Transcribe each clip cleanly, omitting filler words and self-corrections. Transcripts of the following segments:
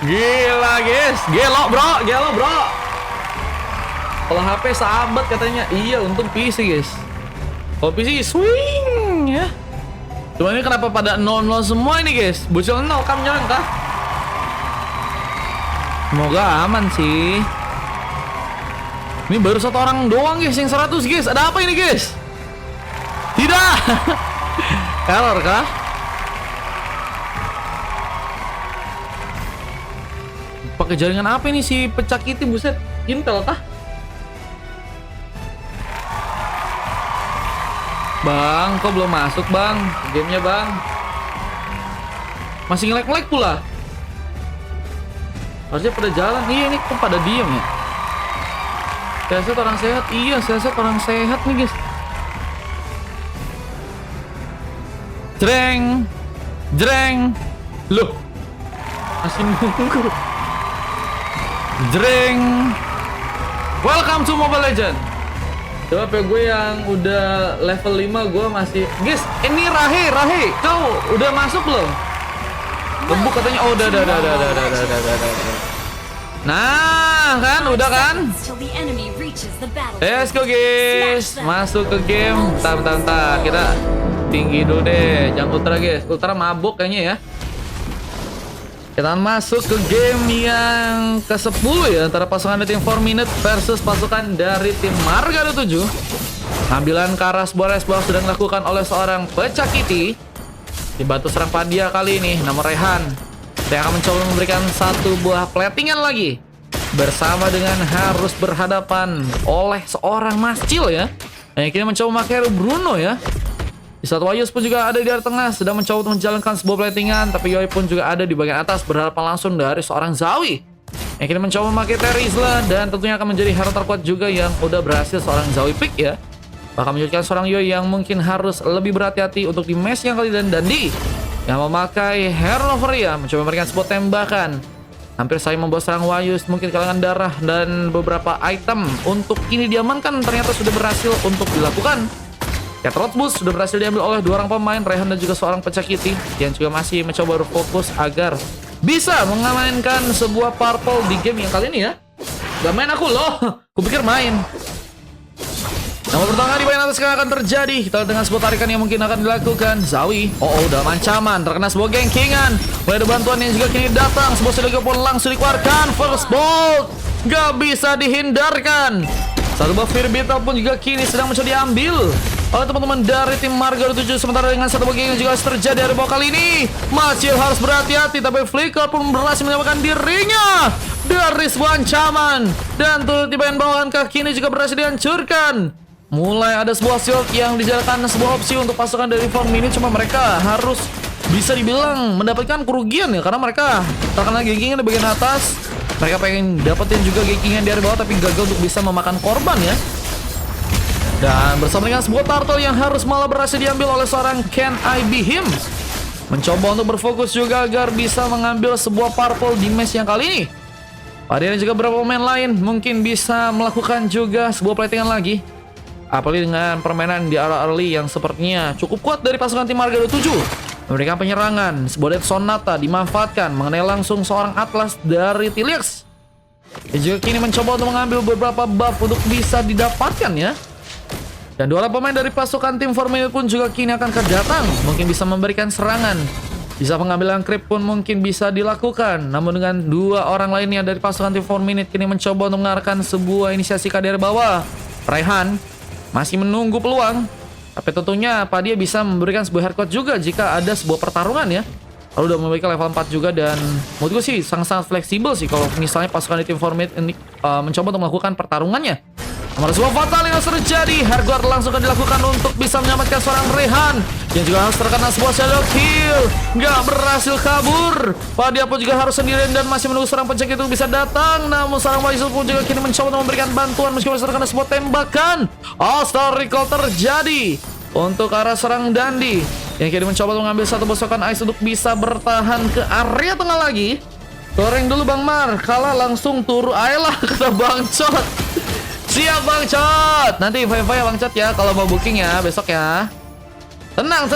Gila guys, gelo bro. Kalau HP sahabat katanya, iya untung PC guys. Kalau PC swing ya. Cuma ini kenapa pada 0-0 semua ini guys? Bocil 0 kam nyerang kah? Semoga aman sih. Ini baru satu orang doang guys yang 100 guys. Ada apa ini guys? Tidak. Error kah? Pakai jaringan apa ini si pecah kiti buset? Intel kah? Bang, kok belum masuk bang? Gamenya bang masih nge-lag pula. Harusnya pada jalan. Iya ini kok pada diem ya? Sehat orang sehat. Iya sehat orang sehat nih guys. Jreng loh, masih nunggu. Jreng. Welcome to Mobile Legends. Coba apa gue yang udah level 5 gue masih. Guys, ini Rahe, kau udah masuk belum? Lembuk katanya. Oh, udah. Nah, kan udah kan? Let's go guys. Masuk ke game. Bentar. Kita tinggi dulu deh. Jangan ultra guys. Ultra mabuk kayaknya ya. Kita masuk ke game yang ke-10 ya, antara pasukan dari tim 4 Minute versus pasukan dari tim Marga 7. Ngambilan ke arah sebuah resbah sudah dilakukan oleh seorang pecah kiti. Dibantu serang Padia kali ini, nama Rehan. Dia akan mencoba memberikan satu buah platingan lagi. Bersama dengan harus berhadapan oleh seorang Mascil ya. Yang kini mencoba memakai Bruno ya. Di saat Wayus pun juga ada di area tengah sedang mencoba untuk menjalankan sebuah platingan, tapi Yoi pun juga ada di bagian atas berhadapan langsung dari seorang Zawi yang kini mencoba memakai Terizla, dan tentunya akan menjadi hero terkuat juga yang udah berhasil seorang Zawi pick ya. Bahkan menunjukkan seorang Yoi yang mungkin harus lebih berhati-hati untuk di match yang kali dan Dandi yang memakai hero Noveria mencoba memberikan sebuah tembakan. Hampir saya membawa serang Wayus, mungkin kalangan darah dan beberapa item untuk kini diamankan ternyata sudah berhasil untuk dilakukan. Cat Rothbus sudah berhasil diambil oleh dua orang pemain, Rehan dan juga seorang pecah kiti, yang juga masih mencoba berfokus agar bisa mengamankan sebuah purple di game yang kali ini ya. Gak main aku loh, kupikir main. Nama pertama di bagian atas akan terjadi. Kita lihat dengan sebuah tarikan yang mungkin akan dilakukan. Zawi, dalam ancaman, terkena sebuah gengkingan. Mulai ada bantuan yang juga kini datang. Sebuah silaga pun langsung dikeluarkan. First bolt, gak bisa dihindarkan. Satu buah Firbita pun juga kini sedang mencoba diambil oleh teman-teman dari tim Marga 7. Sementara dengan satu bagian yang juga terjadi dari bawah kali ini, Masih harus berhati-hati, tapi Flicker pun berhasil menyelamatkan dirinya dari sebuah ancaman. Dan turut di bagian bawahan kaki ini juga berhasil dihancurkan. Mulai ada sebuah shield yang dijalankan sebuah opsi untuk pasukan dari 4 Minute. Cuma mereka harus bisa dibilang mendapatkan kerugian ya, karena mereka terkena gengkingan di bagian atas. Mereka pengen dapetin juga gengkingan dari bawah, tapi gagal untuk bisa memakan korban ya. Dan bersama dengan sebuah turtle yang harus malah berhasil diambil oleh seorang Can I Be Him. Mencoba untuk berfokus juga agar bisa mengambil sebuah purple di match yang kali ini. Padahal juga beberapa pemain lain mungkin bisa melakukan juga sebuah platingan lagi. Apalagi dengan permainan di arah early yang sepertinya cukup kuat dari pasukan tim Marga 7. Memberikan penyerangan, sebuah Death Sonata dimanfaatkan mengenai langsung seorang Atlas dari Tilix. Dia juga kini mencoba untuk mengambil beberapa buff untuk bisa didapatkan ya. Dan dua orang pemain dari pasukan tim 4 Minute pun juga kini akan kedatang. Mungkin bisa memberikan serangan. Bisa pengambilan creep pun mungkin bisa dilakukan. Namun dengan dua orang lainnya dari pasukan tim 4 Minute kini mencoba untuk mengarahkan sebuah inisiasi dari bawah. Rehan masih menunggu peluang. Tapi tentunya dia bisa memberikan sebuah haircut juga jika ada sebuah pertarungan ya. Lalu udah memberikan level 4 juga, dan menurut gue sih sangat-sangat fleksibel sih kalau misalnya pasukan di tim 4 Minute ini mencoba untuk melakukan pertarungannya. Nomor sebuah fatal yang harus terjadi. Hardguard langsung akan dilakukan untuk bisa menyelamatkan seorang Rehan yang juga harus terkena sebuah shadow kill. Nggak berhasil kabur. Dia pun juga harus sendirian dan masih menunggu seorang pencek itu bisa datang. Namun seorang Waisul pun juga kini mencoba untuk memberikan bantuan meskipun terkena sebuah tembakan. All-Star Recall terjadi untuk arah serang Dandi yang kini mencoba untuk mengambil satu bosokan ice untuk bisa bertahan ke area tengah lagi. Goreng dulu Bang Mar, kalah langsung turu ayolah kata Bang Cot. Siap Bang Cot. Nanti info-info ya Bang Cot ya kalau mau booking ya besok ya. Tenang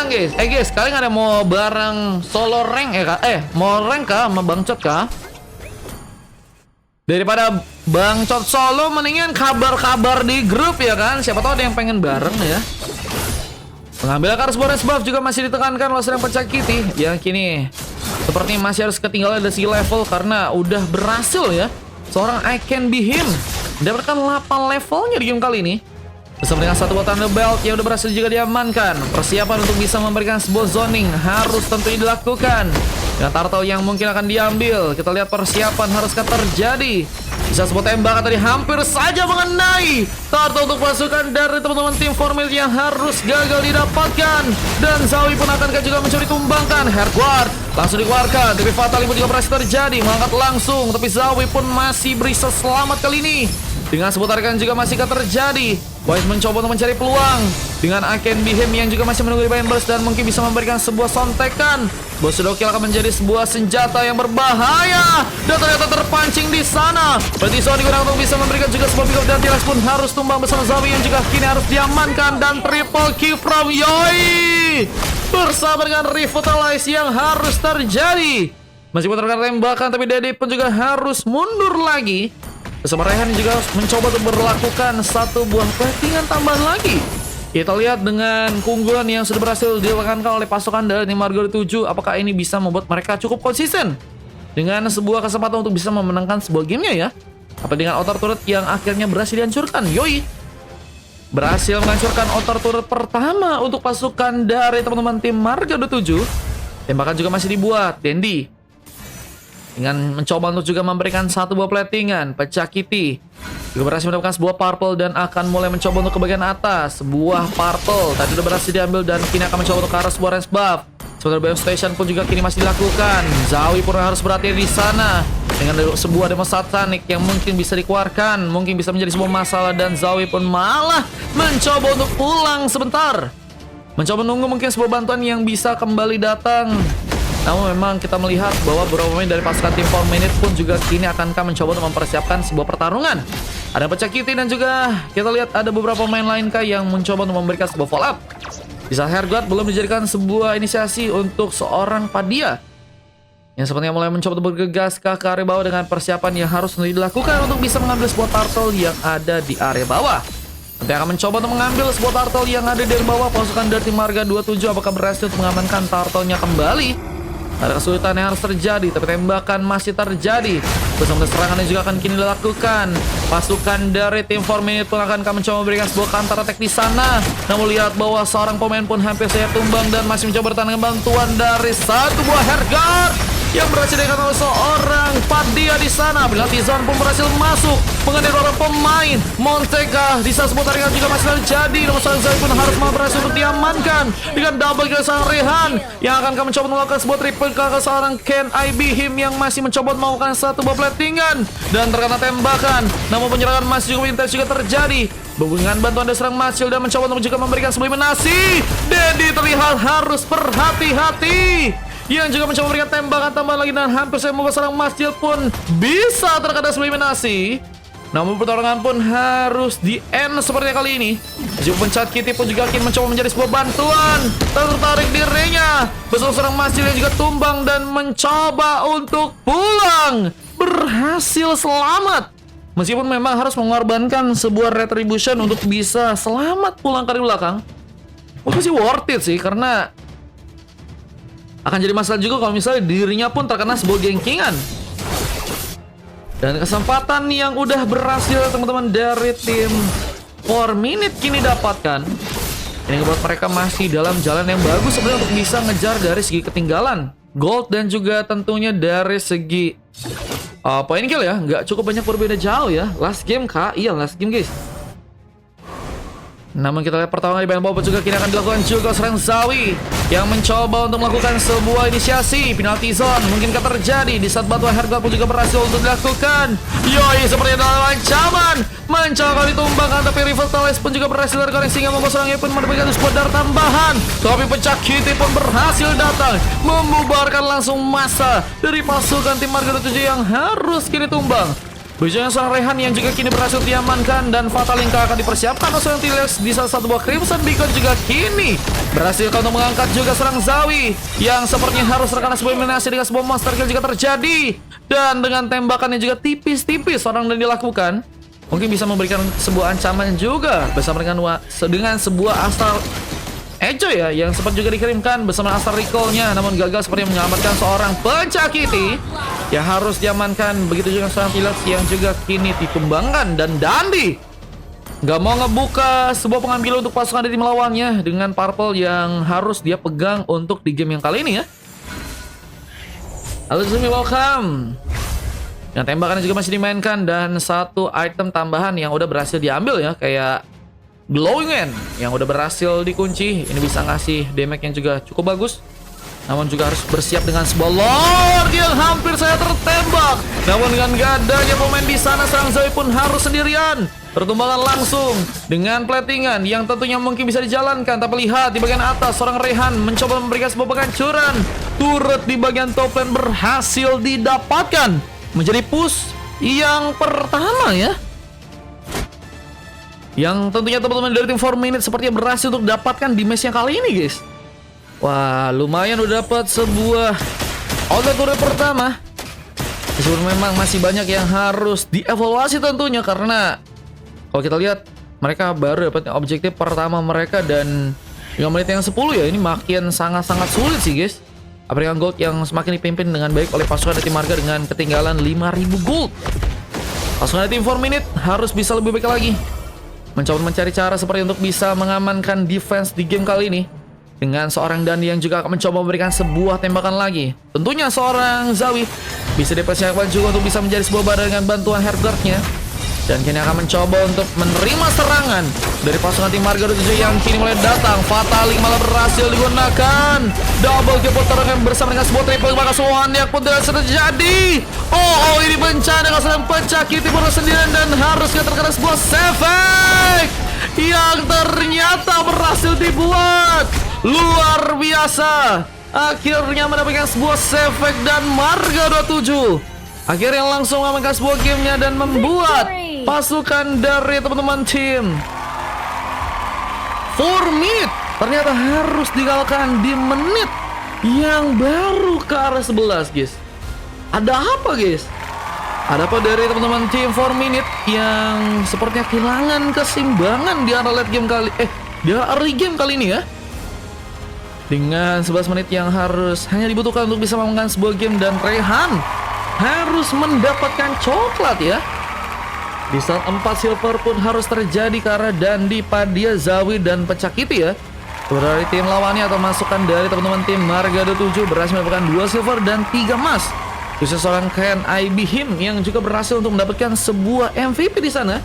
guys. Guys, kalian ada mau bareng solo rank ya kak? Mau rank kah sama Bangcot kah? Daripada Bangcot solo, mendingan kabar-kabar di grup ya kan? Siapa tahu ada yang pengen bareng ya. Pengambil akar sebuah buff juga masih ditekankan oleh sedang Pecakiti. Yang kini sepertinya masih harus ketinggalan dari segi level karena udah berhasil ya. Seorang I Can Be Him mendapatkan 8 levelnya di game kali ini. Bersama dengan satu buah tanda belt yang udah berhasil juga diamankan. Persiapan untuk bisa memberikan sebuah zoning harus tentunya dilakukan. Dengan turtle yang mungkin akan diambil, kita lihat persiapan haruskah terjadi. Bisa sebuah tembakan tadi hampir saja mengenai turtle untuk pasukan dari teman-teman tim Formil yang harus gagal didapatkan. Dan Zawi pun akankah juga mencuri tumbangkan. Herguard langsung dikeluarkan, tapi Fatal pun juga berhasil terjadi, mengangkat langsung. Tapi Zawi pun masih bisa selamat kali ini. Dengan sebuah tarikan juga masih akan terjadi. Boys mencoba untuk mencari peluang dengan I Can Be Him yang juga masih menunggu di bagian burst dan mungkin bisa memberikan sebuah sontekan. Bos Sudokil akan menjadi sebuah senjata yang berbahaya dan ternyata terpancing di sana. Berarti Sony digunakan untuk bisa memberikan juga sebuah pick up dan Tiras pun harus tumbang bersama Zawi yang juga kini harus diamankan dan triple kill from Yoi bersama dengan Revitalize yang harus terjadi. Meskipun terkena tembakan tapi Dedi pun juga harus mundur lagi. Bersama Rehan juga mencoba untuk berlakukan satu buah platingan tambahan lagi. Kita lihat dengan keunggulan yang sudah berhasil dilakukan oleh pasukan dari tim Margo 7, apakah ini bisa membuat mereka cukup konsisten dengan sebuah kesempatan untuk bisa memenangkan sebuah gamenya ya. Apa dengan outer turret yang akhirnya berhasil dihancurkan. Yoi berhasil menghancurkan outer turret pertama untuk pasukan dari teman-teman tim Margo 7. Tembakan juga masih dibuat. Dendi dengan mencoba untuk juga memberikan satu buah platingan. Pecakiti juga berhasil mendapatkan sebuah purple dan akan mulai mencoba untuk ke bagian atas. Sebuah purple tadi sudah berhasil diambil dan kini akan mencoba untuk ke arah sebuah range buff. Sementara Bio Station pun juga kini masih dilakukan. Zawi pun harus berhati di sana dengan sebuah demo satanik yang mungkin bisa dikeluarkan, mungkin bisa menjadi sebuah masalah dan Zawi pun malah mencoba untuk pulang sebentar. Mencoba menunggu mungkin sebuah bantuan yang bisa kembali datang. Namun memang kita melihat bahwa beberapa pemain dari pasukan tim 4 Minute pun juga kini akankah mencoba untuk mempersiapkan sebuah pertarungan. Ada Pecakiti dan juga kita lihat ada beberapa pemain lain kah yang mencoba untuk memberikan sebuah follow up. Bisa Herguard belum dijadikan sebuah inisiasi untuk seorang Padia yang sepertinya mulai mencoba untuk bergegas ke area bawah dengan persiapan yang harus dilakukan untuk bisa mengambil sebuah turtle yang ada di area bawah. Nanti akan mencoba untuk mengambil sebuah turtle yang ada di bawah pasukan dari tim Marga 27. Apakah berhasil untuk mengamankan turtle-nya kembali? Ada kesulitan yang harus terjadi, tapi tembakan masih terjadi. Bersama serangan yang juga akan kini dilakukan. Pasukan dari tim 4 Minute pun akan mencoba memberikan sebuah counter attack di sana. Namun lihat bahwa seorang pemain pun hampir saja tumbang dan masih mencoba bertahan dengan bantuan dari satu buah Herguard yang berhasil dikatakan oleh seorang Padia di sana. Bila Tizan pun berhasil masuk mengenai orang pemain. Montega di saat sebuah taringan juga masih terjadi. Namun seorang Zai pun harus berhasil untuk diamankan dengan double kill seorang Rehan yang akan mencoba melakukan sebuah triple kill ke seorang Can I Be Him yang masih mencoba melakukan satu buah platingan dan terkena tembakan. Namun penyerangan masih cukup intens juga terjadi. Dengan bantuan dari seorang Masil dan mencoba untuk juga memberikan sebuah eliminasi. Dedi terlihat harus berhati-hati yang juga mencoba memberikan tembakan tambahan lagi dan hampir saya membuat seorang Masjid pun bisa terkena sebuah eliminasi. Namun pertarungan pun harus di-end seperti kali ini. Meskipun Pecakiti pun juga akan mencoba menjadi sebuah bantuan tertarik dirinya. Bersama seorang Masjid yang juga tumbang dan mencoba untuk pulang. Berhasil selamat. Meskipun memang harus mengorbankan sebuah retribution untuk bisa selamat pulang ke belakang. Mungkin sih worth it sih karena akan jadi masalah juga kalau misalnya dirinya pun terkena sebuah gengkingan. Dan kesempatan yang udah berhasil teman-teman dari tim 4 Minute kini dapatkan. Ini membuat mereka masih dalam jalan yang bagus sebenarnya untuk bisa ngejar dari segi ketinggalan gold dan juga tentunya dari segi poin kill ya. Nggak cukup banyak berbeda jauh ya. Last game kah? Iya last game guys. Namun kita lihat pertarungan di bagian bawah juga kini akan dilakukan juga serang Zawi yang mencoba untuk melakukan sebuah inisiasi penalty zone. Mungkinkah terjadi di saat bantuan Herguard pun juga berhasil untuk dilakukan. Yoi seperti dalam ancaman mencoba ditumbangkan tapi Revitalize pun juga berhasil dari sehingga membuat serang pun mendapatkan sebuah darah tambahan. Tapi Pecakiti pun berhasil datang membubarkan langsung massa dari pasukan tim Marga 7 yang harus kini tumbang. Bujangnya seorang Rehan yang juga kini berhasil diamankan, dan Fatalingka akan dipersiapkan oleh seorang T-Lex di salah satu buah Crimson Beacon juga kini berhasil untuk mengangkat juga seorang Zawi yang sepertinya harus terkena sebuah eliminasi dengan sebuah monster kill juga terjadi, dan dengan tembakan yang juga tipis-tipis seorang dan dilakukan mungkin bisa memberikan sebuah ancaman juga bersama dengan sebuah Astral Echo ya yang sempat juga dikirimkan bersama Astral Recall-nya, namun gagal seperti menyelamatkan seorang pencakiti yang harus diamankan. Begitu juga seorang T-Lex yang juga kini ditumbangkan, dan Dandi nggak mau ngebuka sebuah pengambilan untuk pasukan dari tim lawannya dengan purple yang harus dia pegang untuk di game yang kali ini ya. Halo Zumi, welcome. Yang tembakannya juga masih dimainkan, dan satu item tambahan yang udah berhasil diambil ya, kayak Glowing End yang udah berhasil dikunci. Ini bisa ngasih damage yang juga cukup bagus, namun juga harus bersiap dengan sebuah Lord yang hampir saya tertembak. Namun dengan gak adanya pemain di sana, seorang Zoe pun harus sendirian. Pertumbangan langsung dengan platingan yang tentunya mungkin bisa dijalankan, tapi lihat di bagian atas seorang Rehan mencoba memberikan sebuah penghancuran. Turret di bagian top lane berhasil didapatkan, menjadi push yang pertama ya, yang tentunya teman-teman dari tim 4 Minute sepertinya berhasil untuk dapatkan di match yang kali ini guys. Wah, lumayan udah dapat sebuah outlet turret pertama. Meskipun memang masih banyak yang harus dievaluasi tentunya, karena kalau kita lihat mereka baru dapat objektif pertama mereka, dan dengan menit yang 10 ya, ini makin sangat-sangat sulit sih guys. Apalagi gold yang semakin dipimpin dengan baik oleh pasukan dari tim Marga dengan ketinggalan 5000 gold. Pasukan dari tim 4 Minute harus bisa lebih baik lagi, mencoba mencari cara seperti untuk bisa mengamankan defense di game kali ini, dengan seorang Dandi yang juga akan mencoba memberikan sebuah tembakan lagi. Tentunya seorang Zawi bisa dipersiapkan juga untuk bisa menjadi sebuah badan dengan bantuan Heartguard-nya, dan kini akan mencoba untuk menerima serangan dari pasukan tim Marga 7 yang kini mulai datang. Fatalik malah berhasil digunakan, double kill terangkan bersama dengan sebuah triple, maka Sohaniak pun tidak terjadi. Oh, ini bencana kalau sedang pencakiti pun sendirian, dan harusnya terkena sebuah efek yang ternyata berhasil dibuat. Luar biasa, akhirnya mendapatkan sebuah efek, dan Marga 27 akhirnya langsung mengamankan sebuah gamenya dan membuat pasukan dari teman-teman tim 4 Minute ternyata harus dikalahkan di menit yang baru ke arah 11 guys. Ada apa guys? Ada apa dari teman-teman tim 4 Minute yang sepertinya kehilangan keseimbangan di arah late game kali di early game kali ini ya, dengan 11 menit yang harus hanya dibutuhkan untuk bisa memenangkan sebuah game, dan Rehan harus mendapatkan coklat ya. Di saat 4 silver pun harus terjadi karena Dandi, Padia, Zawi, dan Pencakiti ya, dari tim lawannya atau masukan dari teman-teman tim Marga 27 berhasil mendapatkan 2 silver dan 3 emas. Khusus seorang Ken IB Him yang juga berhasil untuk mendapatkan sebuah MVP di sana,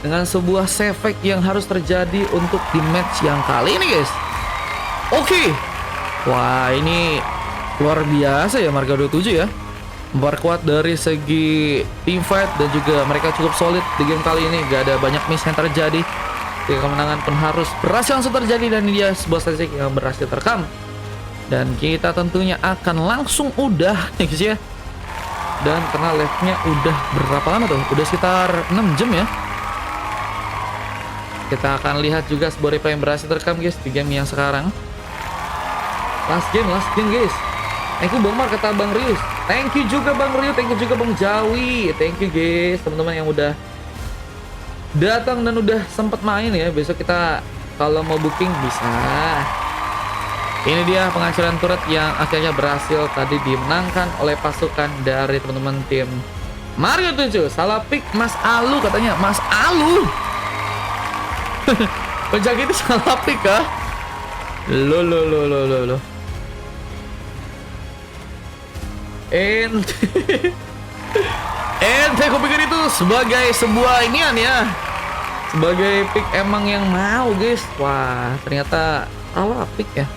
dengan sebuah efek yang harus terjadi untuk di match yang kali ini guys. Oke. Wah, ini luar biasa ya Marga 27 ya, memperkuat dari segi team fight, dan juga mereka cukup solid di game kali ini. Gak ada banyak miss yang terjadi, kemenangan pun harus berhasil langsung terjadi, dan ini dia sebuah statistik yang berhasil terekam. Dan kita tentunya akan langsung udah ya guys ya, dan karena live-nya udah berapa lama tuh, udah sekitar 6 jam ya. Kita akan lihat juga sebuah replay yang berhasil terekam guys di game yang sekarang. Last game guys. Thank you Bang Mar, kata Bang Rius. Thank you juga Bang Rius, thank you juga Bang Jawi. Thank you guys, teman-teman yang udah datang dan udah sempat main ya. Besok kita kalau mau booking bisa. Ini dia penghancuran turret yang akhirnya berhasil tadi dimenangkan oleh pasukan dari teman-teman tim Mario 7. Salah pick Mas Alu katanya, Mas Alu. Penjaga itu salah pick kah? Lo. Ente aku pikir itu sebagai sebuah inian ya, sebagai pick emang yang mau guys. Wah, ternyata salah pick ya.